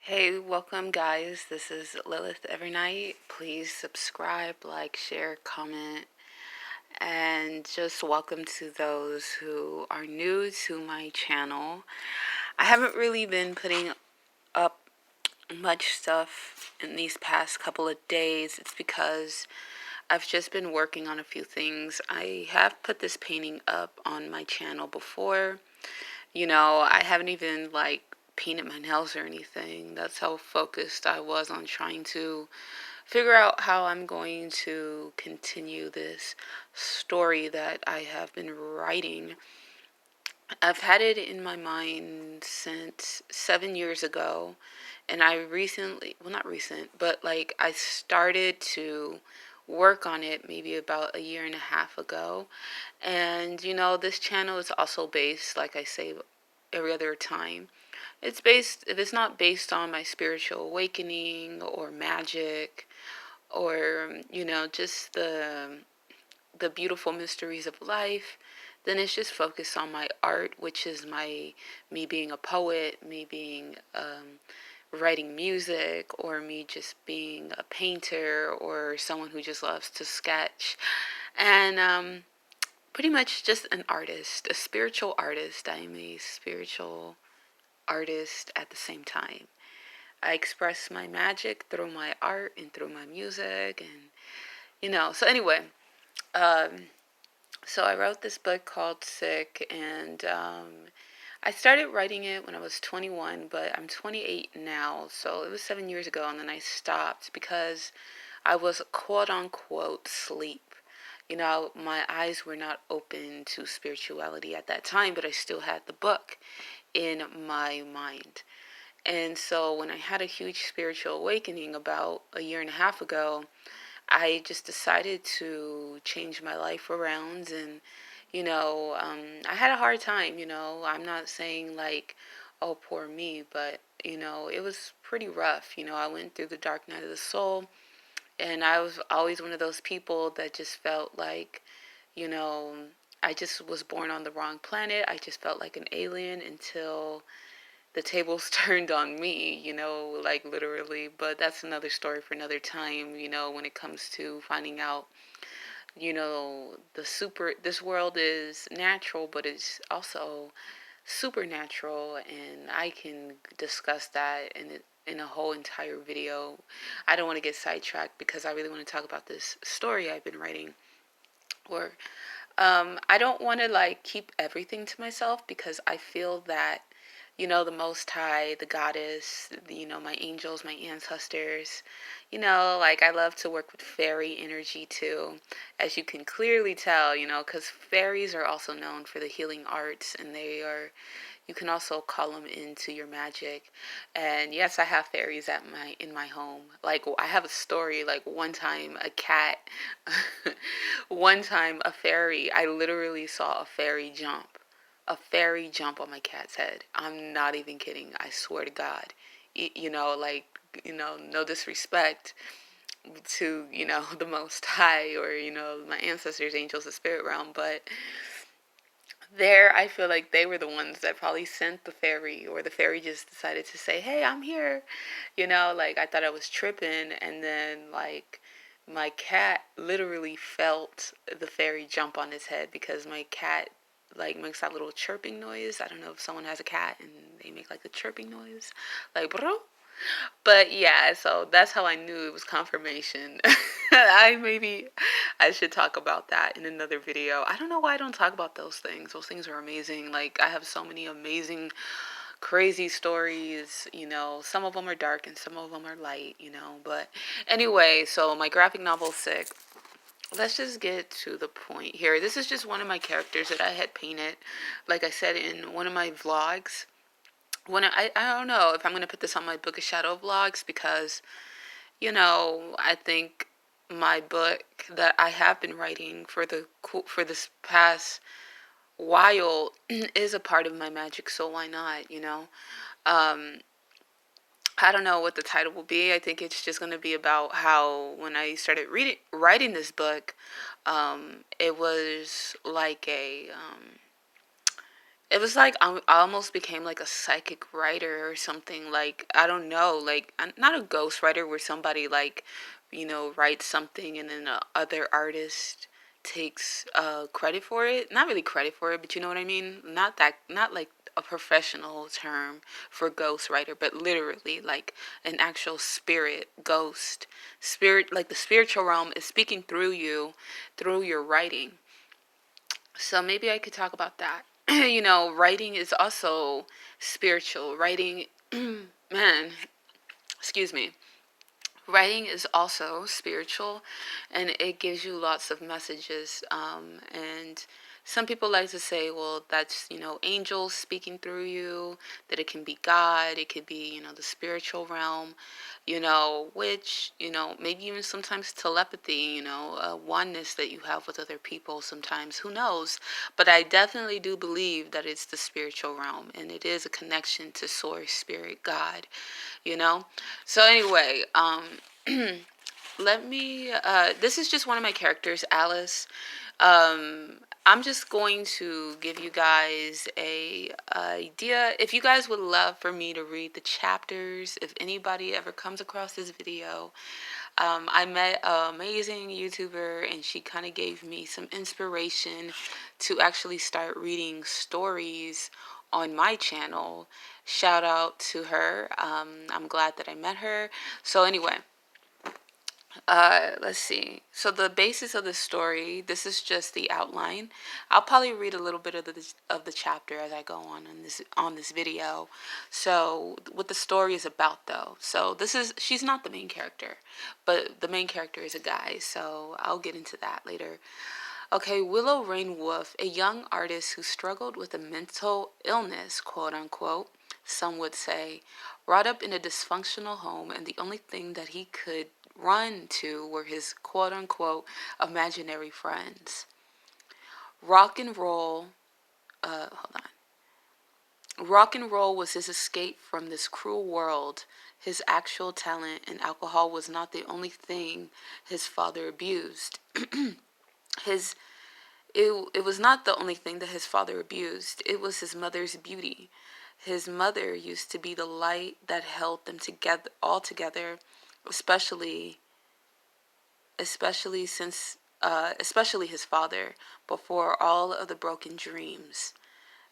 Hey, welcome guys. This is Lilith Every Night. Please subscribe, like, share, comment, and just welcome to those who are new to my channel. I haven't really been putting up much stuff in these past couple of days. It's because I've just been working on a few things. I have put this painting up on my channel before. I haven't even painted my nails or anything. That's how focused I was on trying to figure out how I'm going to continue this story that I have been writing. I've had it in my mind since 7 years ago, and I recently, well, not recent, but I started to work on it maybe about a year and a half ago. And this channel is also based, like I say every other time, it's based, if it's not based on my spiritual awakening or magic or, just the beautiful mysteries of life, then it's just focused on my art, which is me being a poet, me being writing music, or me just being a painter or someone who just loves to sketch. And pretty much just an artist, a spiritual artist. I am a spiritual artist at the same time. I express my magic through my art and through my music, and So anyway, um, so I wrote this book called Sick, and I started writing it when I was 21, but I'm 28 now, so it was 7 years ago, and then I stopped because I was quote unquote asleep. My eyes were not open to spirituality at that time, but I still had the book in my mind. And so when I had a huge spiritual awakening about a year and a half ago, I just decided to change my life around. And, I had a hard time. I'm not saying oh, poor me, but, it was pretty rough. I went through the dark night of the soul. And I was always one of those people that just felt you know, I just was born on the wrong planet. I just felt like an alien until the tables turned on me, literally. But that's another story for another time, when it comes to finding out, this world is natural, but it's also supernatural, and I can discuss that in a whole entire video. I don't want to get sidetracked because I really want to talk about this story I've been writing. Or I don't want to keep everything to myself because I feel that the Most High, the goddess, my angels, my ancestors. I love to work with fairy energy too, as you can clearly tell, because fairies are also known for the healing arts, and you can also call them into your magic. And yes, I have fairies in my home. I have a story, one time a cat, one time a fairy, I literally saw a fairy jump on my cat's head. I'm not even kidding. I swear to God. No disrespect to, the Most High, or, my ancestors, angels, the spirit realm, but there I feel like they were the ones that probably sent the fairy, or the fairy just decided to say, hey, I'm here. I thought I was tripping, and then my cat literally felt the fairy jump on his head, because my cat makes that little chirping noise. I don't know if someone has a cat and they make the chirping noise, bro. But yeah, so that's how I knew it was confirmation. I should talk about that in another video. I don't know why I don't talk about those things. Those things are amazing. I have so many amazing, crazy stories. Some of them are dark and some of them are light. But anyway, so my graphic novel Sick. Let's just get to the point here. This is just one of my characters that I had painted, like I said, in one of my vlogs. I don't know if I'm going to put this on my Book of Shadow vlogs, because I think my book that I have been writing for this past while is a part of my magic, so why not, um I don't know what the title will be. I think it's just going to be about how when I started writing this book, it was It was like I almost became like a psychic writer or something. Like, I don't know, like I'm not a ghost writer where somebody like, writes something and then a other artist takes credit for it. Not really credit for it, but you know what I mean. Not like a professional term for ghost writer, but literally like an actual spirit, ghost, spirit, like the spiritual realm is speaking through you, through your writing. So maybe I could talk about that. Writing is also spiritual. Writing, man, excuse me. Writing is also spiritual, and it gives you lots of messages. And some people like to say, well, that's, angels speaking through you, that it can be God, it could be, the spiritual realm, which, maybe even sometimes telepathy, a oneness that you have with other people sometimes, who knows? But I definitely do believe that it's the spiritual realm, and it is a connection to source, spirit, God, you know? So anyway, let me, this is just one of my characters, Alice. I'm just going to give you guys a idea. If you guys would love for me to read the chapters, if anybody ever comes across this video, I met an amazing YouTuber and she kind of gave me some inspiration to actually start reading stories on my channel. Shout out to her. I'm glad that I met her. So anyway, let's see. So the basis of the story, this is just the outline. I'll probably read a little bit of the chapter as I go on this video. So what the story is about though. So she's not the main character, but the main character is a guy. So I'll get into that later. Okay, Willow Rainwolf, a young artist who struggled with a mental illness, quote unquote, some would say, brought up in a dysfunctional home, and the only thing that he could run to were his quote unquote imaginary friends. Rock and roll, hold on. Rock and roll was his escape from this cruel world. His actual talent and alcohol was not the only thing his father abused. his it was not the only thing that his father abused. It was his mother's beauty. His mother used to be the light that held them together, all together, especially especially since especially his father, before all of the broken dreams.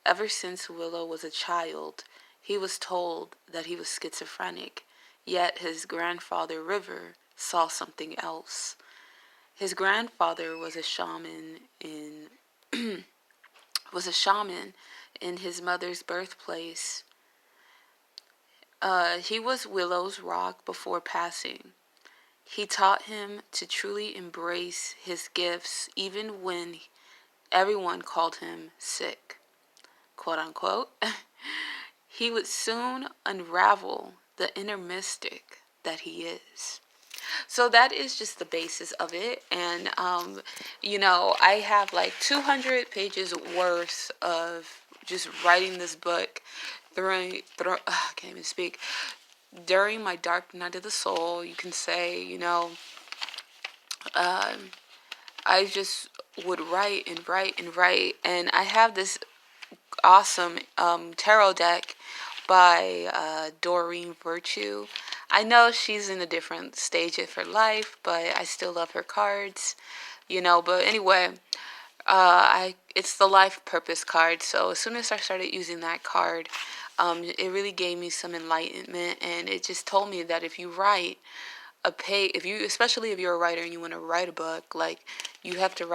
Ever since Willow was a child, he was told that he was schizophrenic, yet his grandfather River saw something else. His grandfather was a shaman in his mother's birthplace. He was Willow's rock before passing. He taught him to truly embrace his gifts even when everyone called him sick, quote unquote. He would soon unravel the inner mystic that he is. So that is just the basis of it. And, I have like 200 pages worth of just writing this book I can't even speak. During my dark night of the soul, you can say, I just would write and write and write. And I have this awesome tarot deck by Doreen Virtue. I know she's in a different stage of her life, but I still love her cards, But anyway, it's the life purpose card. So as soon as I started using that card, it really gave me some enlightenment, and it just told me that if you write especially if you're a writer and you want to write a book, like you have to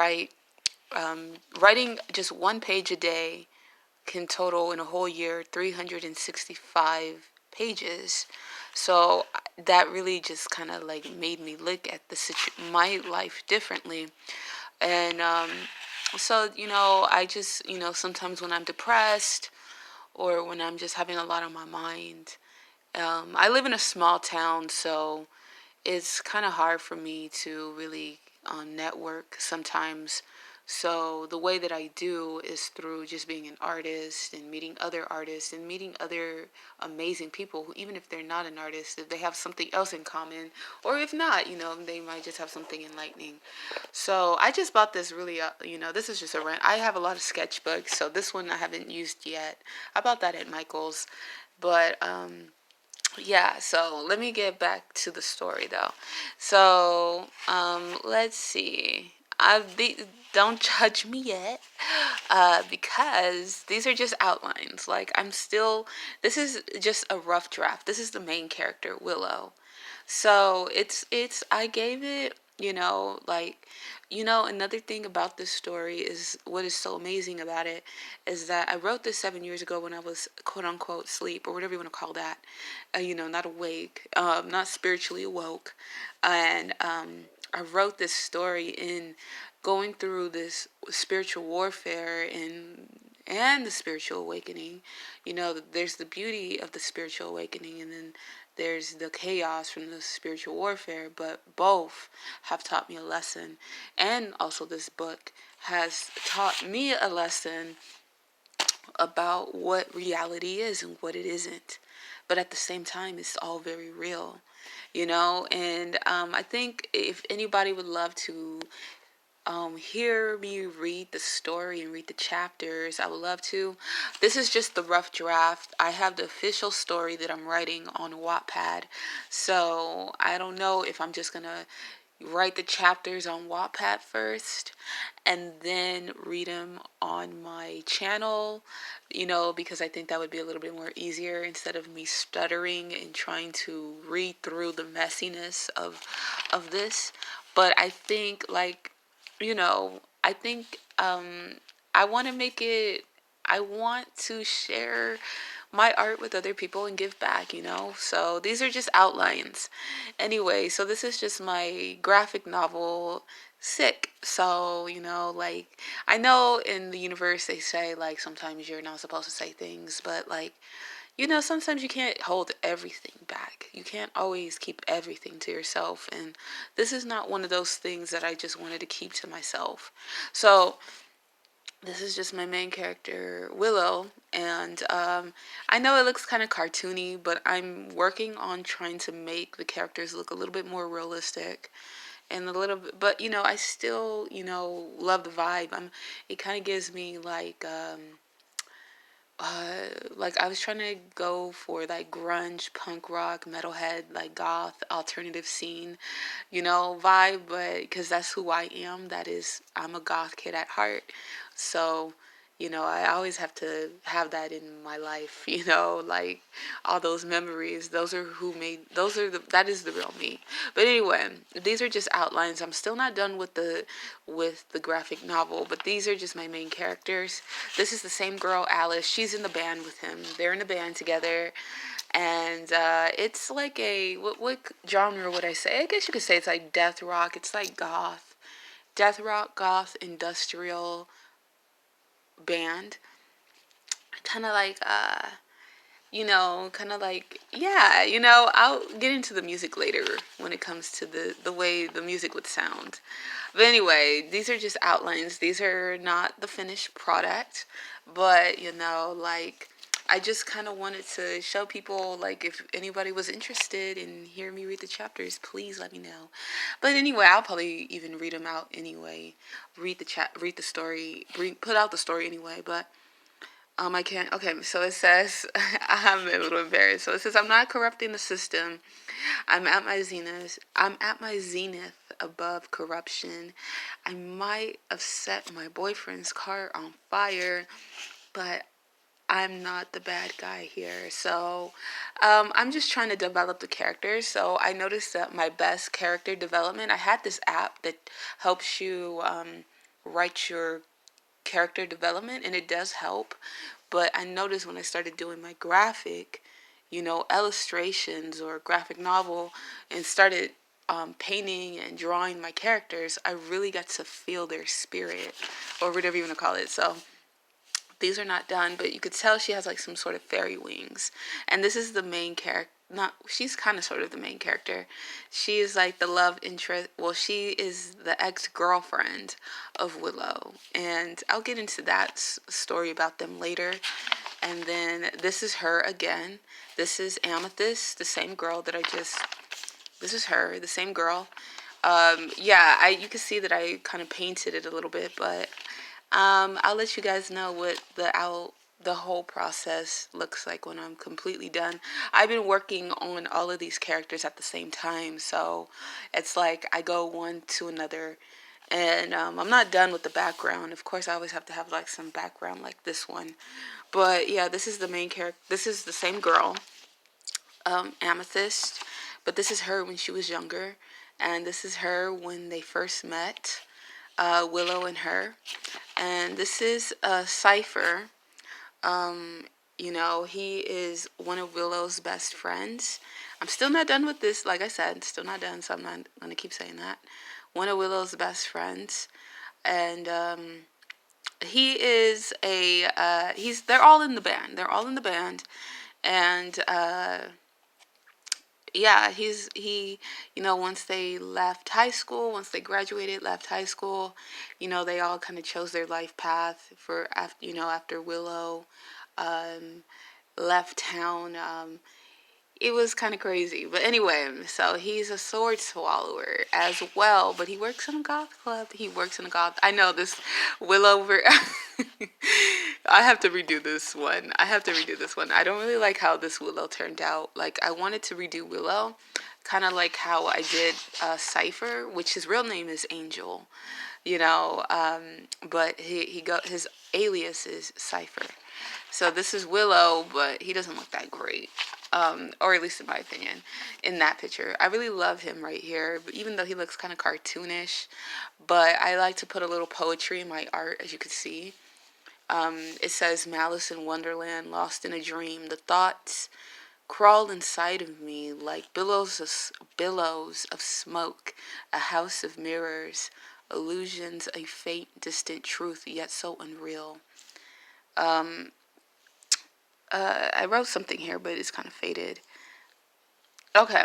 writing just one page a day can total in a whole year 365 pages. So that really just kind of like made me look at my life differently. And so, I just, sometimes when I'm depressed or when I'm just having a lot on my mind, I live in a small town, so it's kind of hard for me to really network sometimes So the way that I do is through just being an artist and meeting other artists and meeting other amazing people who, even if they're not an artist, if they have something else in common, or if not, they might just have something enlightening. So I just bought this really, this is just a rent. I have a lot of sketchbooks, so this one I haven't used yet. I bought that at Michael's, but yeah, so let me get back to the story though. So, let's see. Don't judge me yet, because these are just outlines. Like, this is just a rough draft. This is the main character, Willow. So I gave it, another thing about this story is what is so amazing about it is that I wrote this 7 years ago when I was quote unquote sleep or whatever you want to call that, not awake, not spiritually awoke. And I wrote this story in going through this spiritual warfare and the spiritual awakening. There's the beauty of the spiritual awakening, and then there's the chaos from the spiritual warfare, but both have taught me a lesson. And also this book has taught me a lesson about what reality is and what it isn't. But at the same time, it's all very real, and I think if anybody would love to hear me read the story and read the chapters, I would love to. This is just the rough draft. I have the official story that I'm writing on Wattpad, so I don't know if I'm just gonna write the chapters on Wattpad first and then read them on my channel, because I think that would be a little bit more easier instead of me stuttering and trying to read through the messiness of this. But I think, I think I want to make it, I want to share my art with other people and give back, So these are just outlines. Anyway, so this is just my graphic novel, Sick. So, I know in the universe they say, like, sometimes you're not supposed to say things, but, like, sometimes you can't hold everything back. You can't always keep everything to yourself. And this is not one of those things that I just wanted to keep to myself. So this is just my main character, Willow. And I know it looks kind of cartoony, but I'm working on trying to make the characters look a little bit more realistic. And a little bit, but I still, love the vibe. It kind of gives me like I was trying to go for like grunge, punk rock, metalhead, like goth, alternative scene, vibe, but because that's who I am. I'm a goth kid at heart. So, I always have to have that in my life, like all those memories. That is the real me. But anyway, these are just outlines. I'm still not done with the graphic novel, but these are just my main characters. This is the same girl, Alice. She's in the band with him. They're in a band together. And it's like what genre would I say? I guess you could say it's like death rock. It's like goth. Death rock, goth, industrial band. Kind of like kind of like, yeah, I'll get into the music later when it comes to the way the music would sound. But anyway, these are just outlines. These are not the finished product, but like I just kind of wanted to show people, like, if anybody was interested in hearing me read the chapters, please let me know. But anyway, I'll probably even read them out anyway. Read the story, put out the story anyway, but I can't. Okay, so it says, I'm a little embarrassed. So it says, I'm not corrupting the system. I'm at my zenith above corruption. I might have set my boyfriend's car on fire, but I'm not the bad guy here. So I'm just trying to develop the characters. So I noticed that my best character development, I had this app that helps you write your character development, and it does help. But I noticed when I started doing my graphic, illustrations or graphic novel, and started painting and drawing my characters, I really got to feel their spirit, or whatever you want to call it. So these are not done, but you could tell she has like some sort of fairy wings. And this is the main character. not, she's kind of sort of the main character. She is like the love interest. Well, she is the ex-girlfriend of Willow, and I'll get into that story about them later. And then this is her again. This is Amethyst, the same girl that I just. This is her, the same girl. Yeah, you can see that I kind of painted it a little bit, but I'll let you guys know what the whole process looks like when I'm completely done. I've been working on all of these characters at the same time, so it's like I go one to another, and I'm not done with the background. Of course, I always have to have like some background like this one, but yeah, this is the main character. This is the same girl, Amethyst, but this is her when she was younger, and this is her when they first met, Willow and her. And this is Cypher. He is one of Willow's best friends. I'm still not done with this. Like I said, still not done, so I'm not going to keep saying that. One of Willow's best friends. And he is they're all in the band. They're all in the band. And yeah, once they left high school, once they graduated, left high school, they all kind of chose their life path for after Willow um, left town. It was kind of crazy. But anyway, so he's a sword swallower as well, but he works in a goth club. He works in a goth. I know this Willow. I have to redo this one. I don't really like how this Willow turned out. Like, I wanted to redo Willow, kind of like how I did Cypher, which his real name is Angel, but his alias is Cypher. So this is Willow, but he doesn't look that great. Or at least in my opinion, in that picture. I really love him right here, but even though he looks kind of cartoonish, but I like to put a little poetry in my art, as you can see. It says, Malice in Wonderland, lost in a dream. The thoughts crawl inside of me like billows of smoke, a house of mirrors, illusions, a faint, distant truth, yet so unreal. I wrote something here, but it's kind of faded. Okay.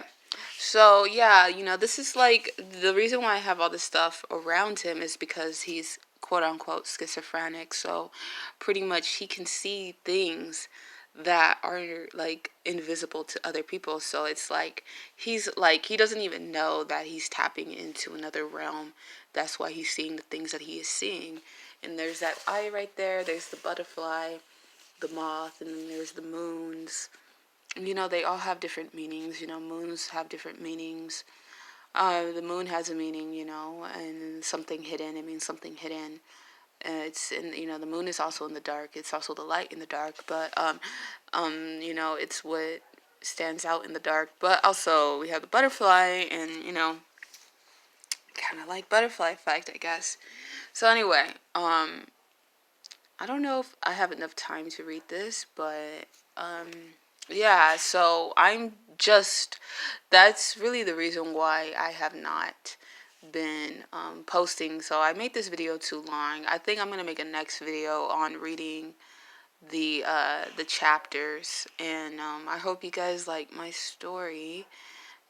So, yeah, this is like the reason why I have all this stuff around him is because he's quote unquote schizophrenic. So, pretty much he can see things that are like invisible to other people. So, it's like he doesn't even know that he's tapping into another realm. That's why he's seeing the things that he is seeing. And there's that eye right there, there's the butterfly, the moth, and then there's the moons. They all have different meanings. Moons have different meanings. The moon has a meaning, and something hidden. It means something hidden. It's in, the moon is also in the dark. It's also the light in the dark. But, it's what stands out in the dark. But also we have the butterfly, and, kind of like butterfly effect, I guess. So anyway, I don't know if I have enough time to read this, but yeah, so that's really the reason why I have not been posting. So I made this video too long. I think I'm going to make a next video on reading the chapters, and I hope you guys like my story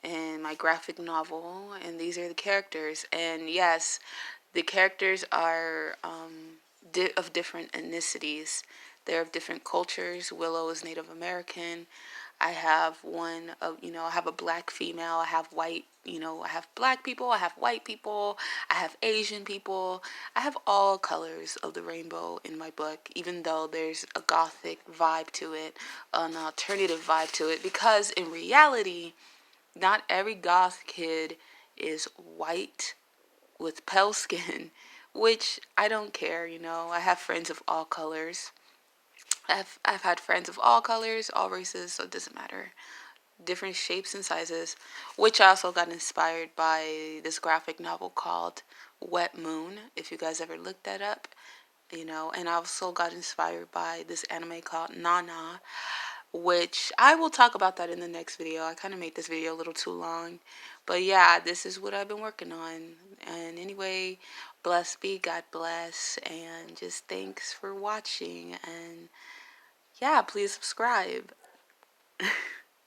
and my graphic novel, and these are the characters. And yes, the characters are of different ethnicities. They're of different cultures. Willow is Native American. I have I have a black female. I have white, I have black people. I have white people. I have Asian people. I have all colors of the rainbow in my book, even though there's a gothic vibe to it, an alternative vibe to it, because in reality, not every goth kid is white with pale skin, which I don't care. I have friends of all colors. I've had friends of all colors, all races, so it doesn't matter. Different shapes and sizes, which I also got inspired by this graphic novel called Wet Moon, if you guys ever looked that up. And I also got inspired by this anime called Nana, which I will talk about that in the next video. I kind of made this video a little too long. But yeah, this is what I've been working on. And anyway, bless be, God bless, and just thanks for watching. And yeah, please subscribe.